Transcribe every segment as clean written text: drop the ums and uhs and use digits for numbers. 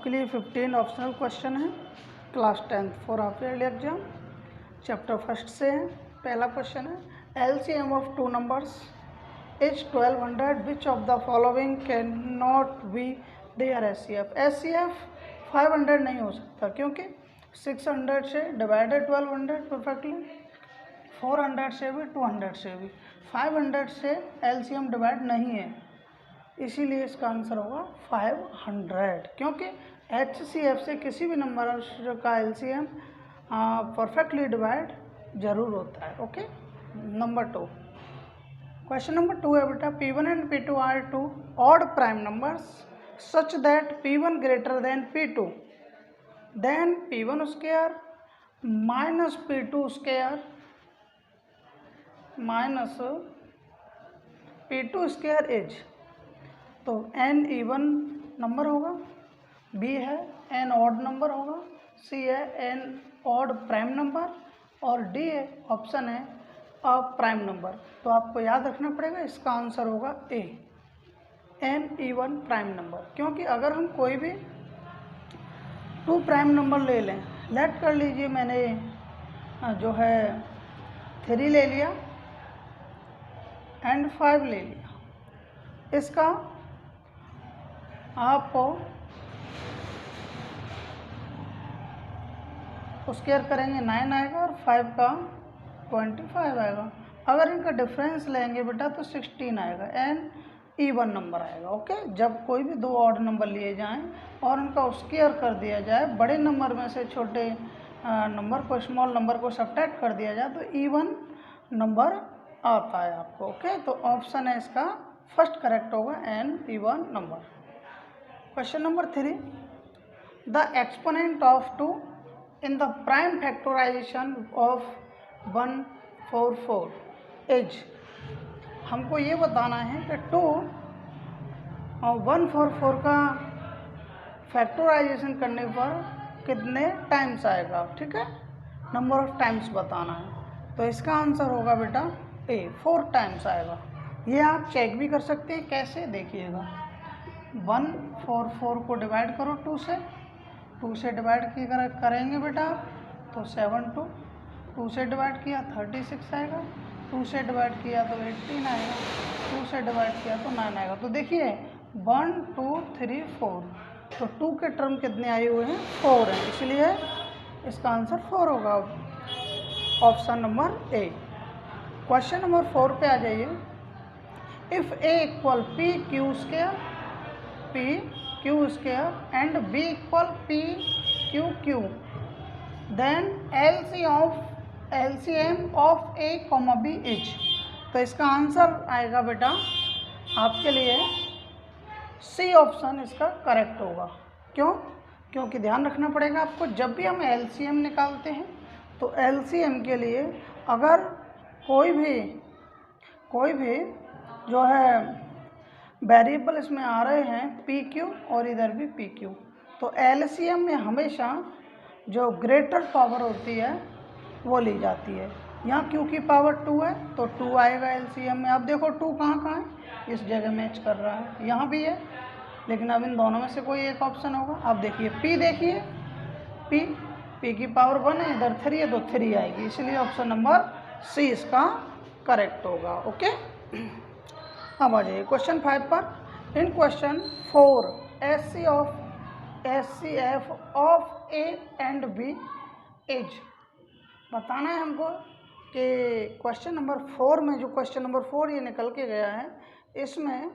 आपके लिए 15 optional question है class 10th for half yearly exam. Chapter first से है। पहला क्वेश्चन है LCM of two numbers is 1200 which of the following can not be their HCF. HCF 500 नहीं हो सकता क्योंकि 600 से डिवाइडेड 1200 परफेक्टली, 400 से भी, 200 से भी, 500 से एलसीएम डिवाइड नहीं है, इसीलिए इसका आंसर होगा 500 क्योंकि एचसीएफ से किसी भी नंबर का एलसीएम परफेक्टली डिवाइड जरूर होता है। ओके, नंबर 2, क्वेश्चन नंबर 2 है बेटा P1 and P2 are two odd prime numbers such that P1 greater than P2 than P1 square minus P2 square minus P2 square is. तो n even number होगा, b है n odd number होगा, c है n odd prime number और d है option है a prime number. तो आपको याद रखना पड़ेगा इसका आंसर होगा a n even prime number. क्योंकि अगर हम कोई भी 2 प्राइम नंबर ले लें, लेट कर लीजिए मैंने जो है 3 ले लिया एंड 5 ले लिया, इसका आपको स्क्वायर करेंगे 9 आएगा और 5 का 25 आएगा। अगर इनका डिफरेंस लेंगे बेटा तो 16 आएगा, एन इवन नंबर आएगा। ओके, जब कोई भी 2 ऑड नंबर लिए जाएं और उनका स्क्वायर कर दिया जाए, बड़े नंबर में से छोटे नंबर को, स्मॉल नंबर को सब्ट्रैक्ट कर दिया जाए तो इवन नंबर आता है आपको। ओके, तो ऑप्शन है इसका फर्स्ट करेक्ट होगा an even number. Question number 3, the exponent of 2 in the prime factorization of 144 is. हमको ये बताना है कि 2 और 144 का फैक्टराइजेशन करने पर कितने टाइम्स आएगा। ठीक है, नंबर ऑफ टाइम्स बताना है। तो इसका आंसर होगा बेटा ए 4 टाइम्स आएगा। ये आप चेक भी कर सकते हैं, कैसे देखिएगा। 144 को डिवाइड करो 2 से डिवाइड करेंगे बेटा तो 7 2 से डिवाइड किया 36 आएगा, 2 से डिवाइड किया तो 18 आएगा, 2 से डिवाइड किया तो 9 आएगा। तो देखिए 1 2 3 4, तो 2 के टर्म कितने आए हुए हैं 4 हैं, इसलिए इसका आंसर 4 होगा, option number A. Question number 4 पे आ जाइए। If A equal P Q square and b equal p q q, then LCM of a, b is। तो इसका आंसर आएगा बेटा आपके लिए सी ऑप्शन इसका करेक्ट होगा। क्यों? क्योंकि ध्यान रखना पड़ेगा आपको, जब भी हम एलसीएम निकालते हैं तो एलसीएम के लिए अगर कोई भी जो है वेरिएबल इसमें आ रहे हैं पी क्यू और इधर भी पी क्यू, तो एलसीएम में हमेशा जो ग्रेटर पावर होती है वो ली जाती है। यहाँ क्यू की पावर 2 है तो 2 आएगा एलसीएम में। अब देखो 2 कहाँ है, इस जगह मैच कर रहा है, यहाँ भी है, लेकिन अब इन दोनों में से कोई एक ऑप्शन होगा। अब देखिए पी, देखिए पी की पावर 1 है, इधर 3 है तो 3 आएगी, इसलिए ऑप्शन नंबर सी इसका करेक्ट होगा। ओके, अब आ जाइए क्वेश्चन 5 पर। In question 4 HCF of A and B is. बताना है हमको कि क्वेश्चन नंबर 4 में, जो क्वेश्चन नंबर 4 ये निकल के गया है, इसमें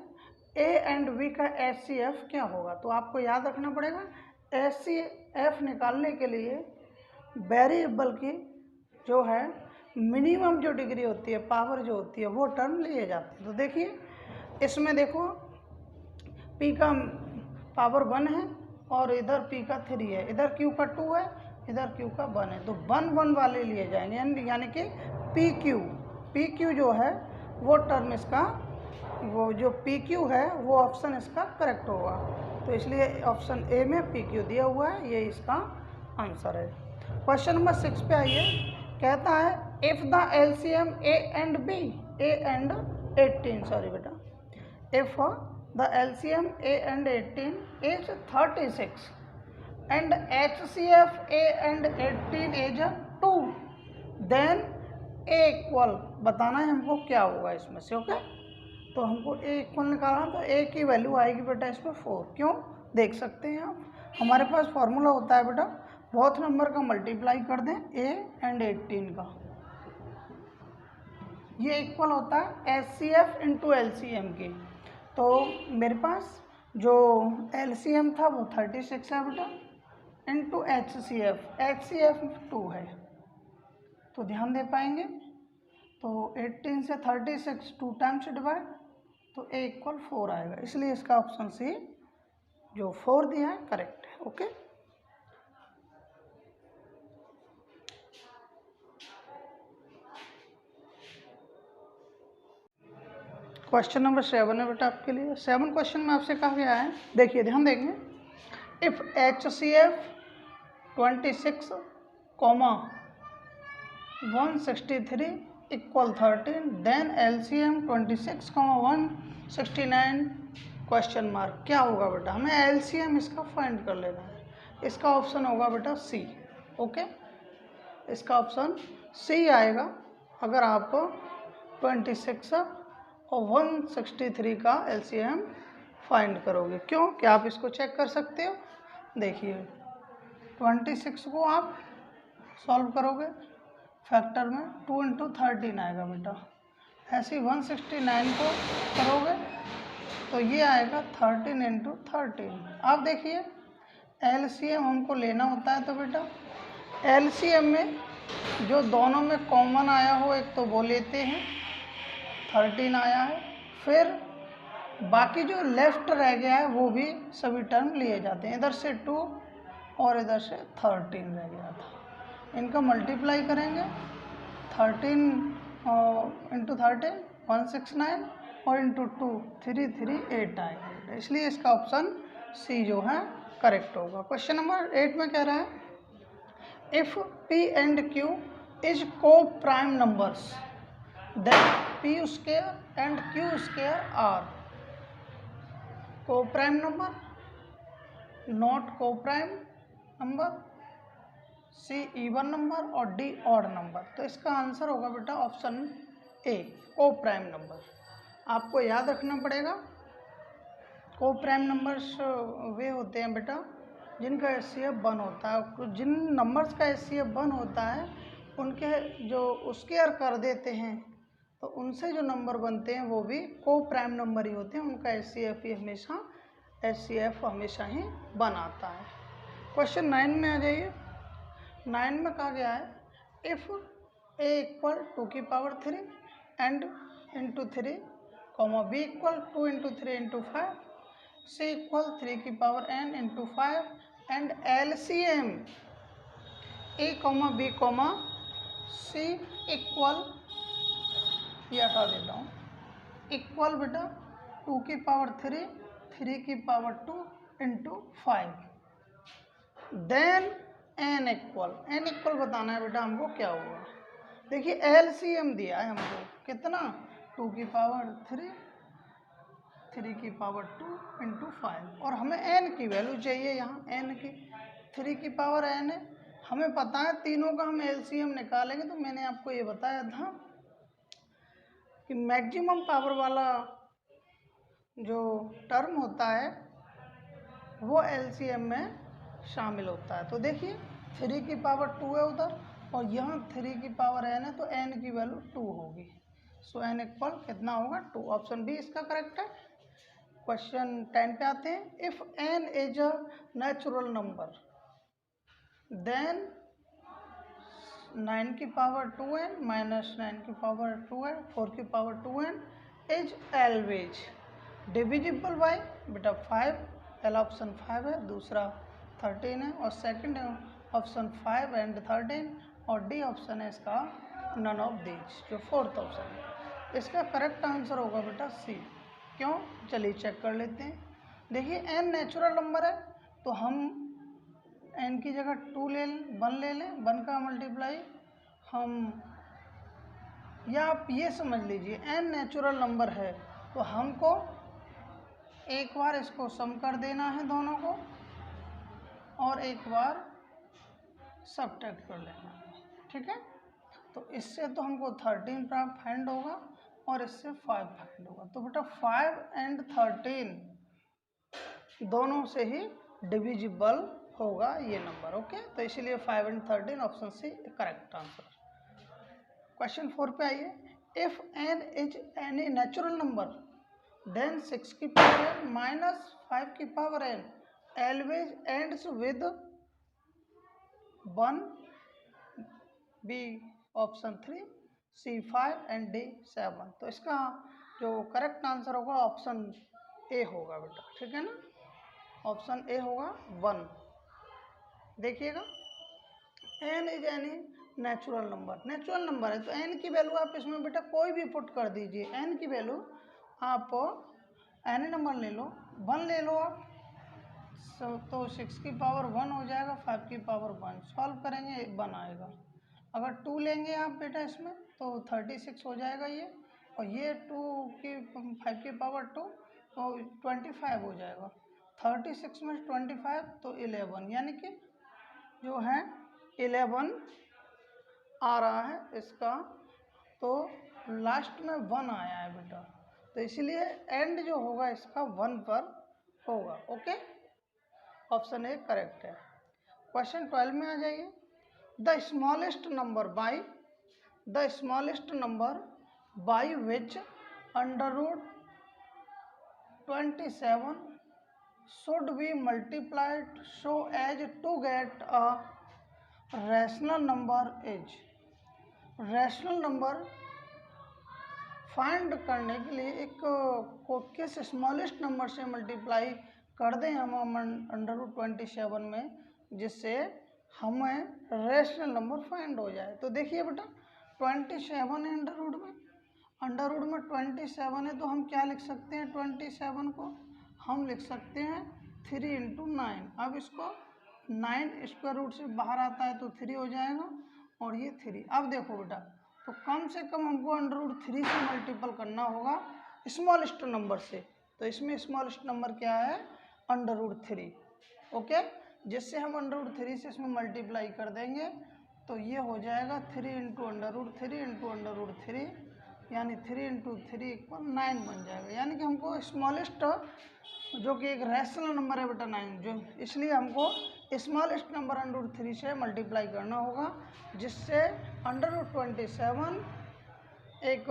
ए एंड बी का एचसीएफ क्या होगा। तो आपको याद रखना पड़ेगा एचसीएफ निकालने के लिए वेरिएबल की जो है मिनिमम जो डिग्री होती है, पावर जो होती है, वो टर्म लिए जाते हैं। तो देखिए इसमें देखो P का पावर 1 है और इधर P का 3 है, इधर Q का 2 है, इधर Q का 1 है, तो 1 1 वाले लिए जाएंगे, यानी कि PQ जो है वो टर्म इसका, वो जो PQ है वो ऑप्शन इसका करेक्ट होगा। तो इसलिए ऑप्शन ए में PQ दिया हुआ है, ये इसका आंसर है। क्वेश्चन नंबर 6 पे आइए। कहता है if the LCM A and 18, sorry बेटा, if the LCM a and 18 is 36, and HCF A and 18 is 2, then A equal बताना है हमको क्या होगा इसमें से। ओके, तो हमको A इक्वल निकालना, तो A की वैल्यू आएगी बेटा इसमें 4। क्यों, देख सकते हैं आप, हमारे पास फॉर्मूला होता है बेटा बहुत नंबर का मल्टीप्लाई कर दें A एंड 18 का, ये इक्वल होता है HCF इंटू LCM की। तो मेरे पास जो LCM था वो 36 है बेटा, इंटू HCF 2 है, तो ध्यान दे पाएंगे। तो 18 से 36 2 टाइम्स डिवाइड, तो A इक्वल 4 आएगा, इसलिए इसका ऑप्शन सी जो 4 दिया है करेक्ट है। ओके, क्वेश्चन नंबर 7 है बेटा आपके लिए। 7 क्वेश्चन में आपसे कहा गया है, देखिए ध्यान देंगे, if HCF 26, 163 equal 13, then LCM 26, 169 question mark. क्या होगा बेटा, हमें LCM इसका फाइंड कर लेना है, इसका ऑप्शन होगा बेटा सी। ओके, इसका ऑप्शन सी आएगा अगर आपको 26 और 163 का LCM फाइंड करोगे। क्यों, क्या आप इसको चेक कर सकते हो, देखिए 26 को आप सॉल्व करोगे फैक्टर में 2 इंटू 13 आएगा बेटा, ऐसे ही 169 को करोगे तो ये आएगा 13 इंटू 13। आप देखिए LCM हमको लेना होता है, तो बेटा LCM में जो दोनों में कॉमन आया हो एक तो वो लेते हैं, 13 आया है, फिर बाकी जो लेफ्ट रह गया है वो भी सभी टर्म लिए जाते हैं, इधर से 2 और इधर से 13 रह गया था, इनका मल्टीप्लाई करेंगे 13 इंटू 13 169 और इंटू 2 338 आएगा, इसलिए इसका ऑप्शन सी जो है करेक्ट होगा। क्वेश्चन नंबर 8 में कह रहा है, if P and Q is co prime numbers then P square and Q square are co prime number, not co prime number, C even number और डी ऑड नंबर। तो इसका answer होगा बेटा option A, को prime number. आपको याद रखना पड़ेगा, को प्राइम नंबर्स वे होते हैं बेटा जिनका HCF 1 होता है, जिन नंबर्स का HCF 1 होता है उनके जो स्क्वायर कर देते हैं तो उनसे जो नंबर बनते हैं वो भी को प्राइम नंबर ही होते हैं, उनका HCF हमेशा ही बनाता है। क्वेश्चन 9 में आ जाइए। 9 में कहा गया है, इफ़ A इक्वल 2 की power 3 and into 3, B equal 2 into 3 into 5, C equal 3 की power n into 5 and LCM A, B, C equal, ये हटा देता हूँ, इक्वल बेटा 2 की पावर 3, 3 की power 2 into 5, then n equal बताना है बेटा हमको क्या होगा। देखिए LCM दिया है हमको कितना, 2 की पावर 3, 3 की पावर 2 इंटू 5, और हमें n की वैल्यू चाहिए, यहाँ n की 3 की पावर n है, हमें पता है तीनों का हम LCM निकालेंगे। तो मैंने आपको ये बताया था कि मैक्सिमम पावर वाला जो टर्म होता है वो LCM में शामिल होता है। तो देखिए 3 की पावर 2 है उधर और यहाँ 3 की पावर n है, तो n की वैल्यू 2 होगी। सो n इक्वल कितना होगा 2, ऑप्शन बी इसका करेक्ट है। क्वेश्चन 10 पे आते हैं, if n is a natural number then 9 की पावर 2n माइनस 9 की पावर 2n 4 की power 2n is always divisible by बेटा 5, पहला ऑप्शन 5 है, दूसरा 13 है और सेकंड ऑप्शन 5 एंड 13, और डी ऑप्शन है इसका नन ऑफ दीज, जो फोर्थ ऑप्शन है। इसका करेक्ट आंसर होगा बेटा सी। क्यों, चलिए चेक कर लेते हैं। देखिए n नेचुरल नंबर है तो हम n की जगह 2 ले लें, 1 ले लें, 1 का मल्टीप्लाई हम, या आप ये समझ लीजिए n नेचुरल नंबर है तो हमको एक बार इसको सम कर देना है दोनों को, और एक बार सब्ट्रैक्ट कर लेना है, ठीक है। तो इससे तो हमको 13 प्राप्त फाइंड होगा और इससे 5 फाइंड होगा। तो बेटा 5 एंड 13 दोनों से ही डिविजिबल होगा ये नंबर, ओके। तो इसीलिए 5 and 13 option C correct answer. Question 4 पे आइए। If n is any natural number then 6 की पावर n माइनस 5 की power n always ends with 1, B option 3, C 5 and D 7। तो इसका जो करेक्ट आंसर होगा ऑप्शन ए होगा बेटा, ठीक है ना। ऑप्शन ए होगा 1। देखिएगा, n is any natural number है, तो एन की वैल्यू आप इसमें बेटा कोई भी पुट कर दीजिए। एन की वैल्यू आप एनी नंबर ले लो, 1 ले लो आप, तो 6 की पावर 1 हो जाएगा, 5 की पावर 1 सॉल्व करेंगे 1 आएगा। अगर 2 लेंगे आप बेटा इसमें तो 36 हो जाएगा ये, और ये 2 की 5 की पावर 2 तो 25 हो जाएगा। 36 में 25 तो 11, यानी कि जो है 11 आ रहा है इसका, तो लास्ट में 1 आया है बेटा, तो इसलिए एंड जो होगा इसका 1 पर होगा, ओके। ऑप्शन ए करेक्ट है। क्वेश्चन 12 में आ जाइए। The smallest number by which under-root 27 should be multiplied so as to get a rational number is। Rational number find करने के लिए एक को किस स्मॉलेस्ट नंबर से मल्टीप्लाई कर दें हम अंडर-रूट 27 में, जिससे हमें रैशनल नंबर फाइंड हो जाए। तो देखिए बेटा 27 है अंडर-रूट में 27 है, तो हम क्या लिख सकते हैं, 27 को हम लिख सकते हैं 3 इंटू 9। अब इसको 9 स्क्वायर रूट से बाहर आता है तो 3 हो जाएगा, और ये 3। अब देखो बेटा, तो कम से कम हमको अंडर-रूट 3 से मल्टीपल करना होगा स्मॉलेस्ट नंबर से। तो इसमें स्मॉलेस्ट नंबर क्या है, अंडर-रूट 3, ओके। जिससे हम अंडर-रूट 3 से इसमें मल्टीप्लाई कर देंगे तो ये हो जाएगा 3 इंटू अंडर-रूट 3 इंटू अंडर-रूट 3, यानी 3 इंटू 3 इक्वल 9 बन जाएगा। यानी कि हमको स्मॉलेस्ट जो कि एक रैशनल नंबर है बेटा 9, जो इसलिए हमको स्मॉलेस्ट नंबर अंडर-रूट 3 से मल्टीप्लाई करना होगा, जिससे अंडर-रूट 27 एक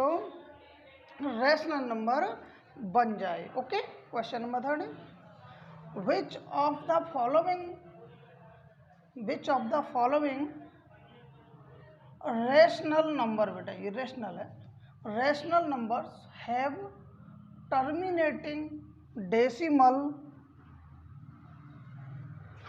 रैशनल नंबर बन जाए, okay. Question number 3, which of the following rational number, बेटा ये रैशनल है, rational numbers have terminating decimal.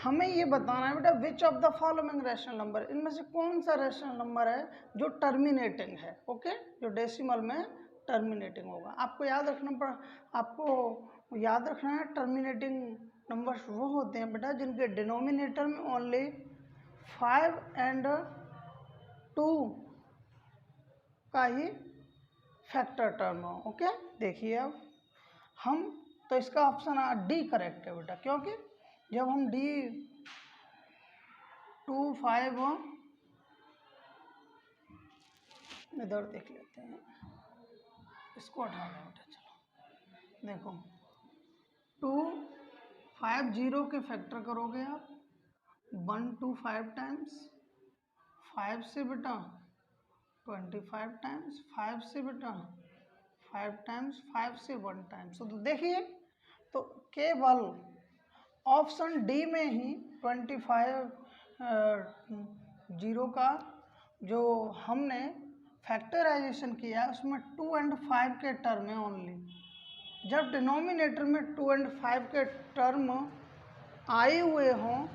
हमें ये बताना है बेटा विच of the following rational number, इनमें से कौन सा रैशनल नंबर है जो टर्मिनेटिंग है, ओके, जो डेसिमल में टर्मिनेटिंग होगा। आपको याद रखना है टर्मिनेटिंग नंबर्स वो होते हैं बेटा जिनके डिनोमिनेटर में ओनली 5 एंड 2 का ही फैक्टर टर्म हो, ओके। देखिए अब हम, तो इसका ऑप्शन डी करेक्ट है बेटा, क्योंकि जब हम डी 2 5 इधर देख लेते हैं, इसको हटा दें बेटा, चलो देखो 2 5 0 के फैक्टर करोगे आप 1 2 5 टाइम्स, 5 से बेटा 25 टाइम्स, 5 से बेटा 5 टाइम्स, 5 से 1 टाइम्स। तो देखिए, तो केवल ऑप्शन डी में ही 25 0 का जो हमने फैक्टराइजेशन किया है उसमें 2 एंड 5 के टर्म है ओनली। जब डिनोमिनेटर में 2 एंड 5 के टर्म आए हुए हों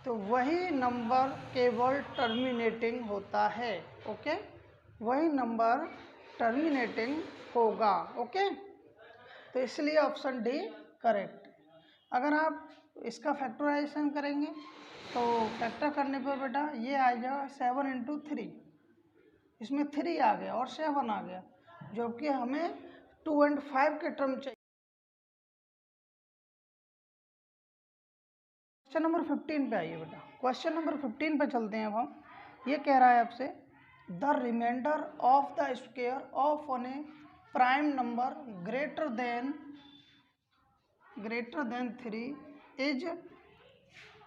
तो वही नंबर केवल टर्मिनेटिंग होता है, ओके, वही नंबर टर्मिनेटिंग होगा, ओके। तो इसलिए ऑप्शन डी करेक्ट। अगर आप इसका फैक्टराइजेशन करेंगे तो फैक्टर करने पर बेटा ये आ जाएगा 7 इंटू 3, इसमें 3 आ गया और 7 आ गया, जबकि हमें 2 एंड 5 के टर्म चाहिए, क्वेश्चन नंबर 15 पे आइए बेटा। क्वेश्चन नंबर 15 पे चलते हैं अब हम। ये कह रहा है आपसे the remainder of the square of an a prime number greater than 3 is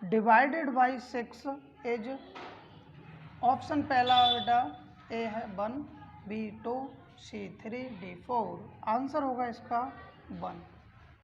divided by 6 is. Option पहला बेटा ए है 1, बी 2, सी 3, डी 4। आंसर होगा इसका 1।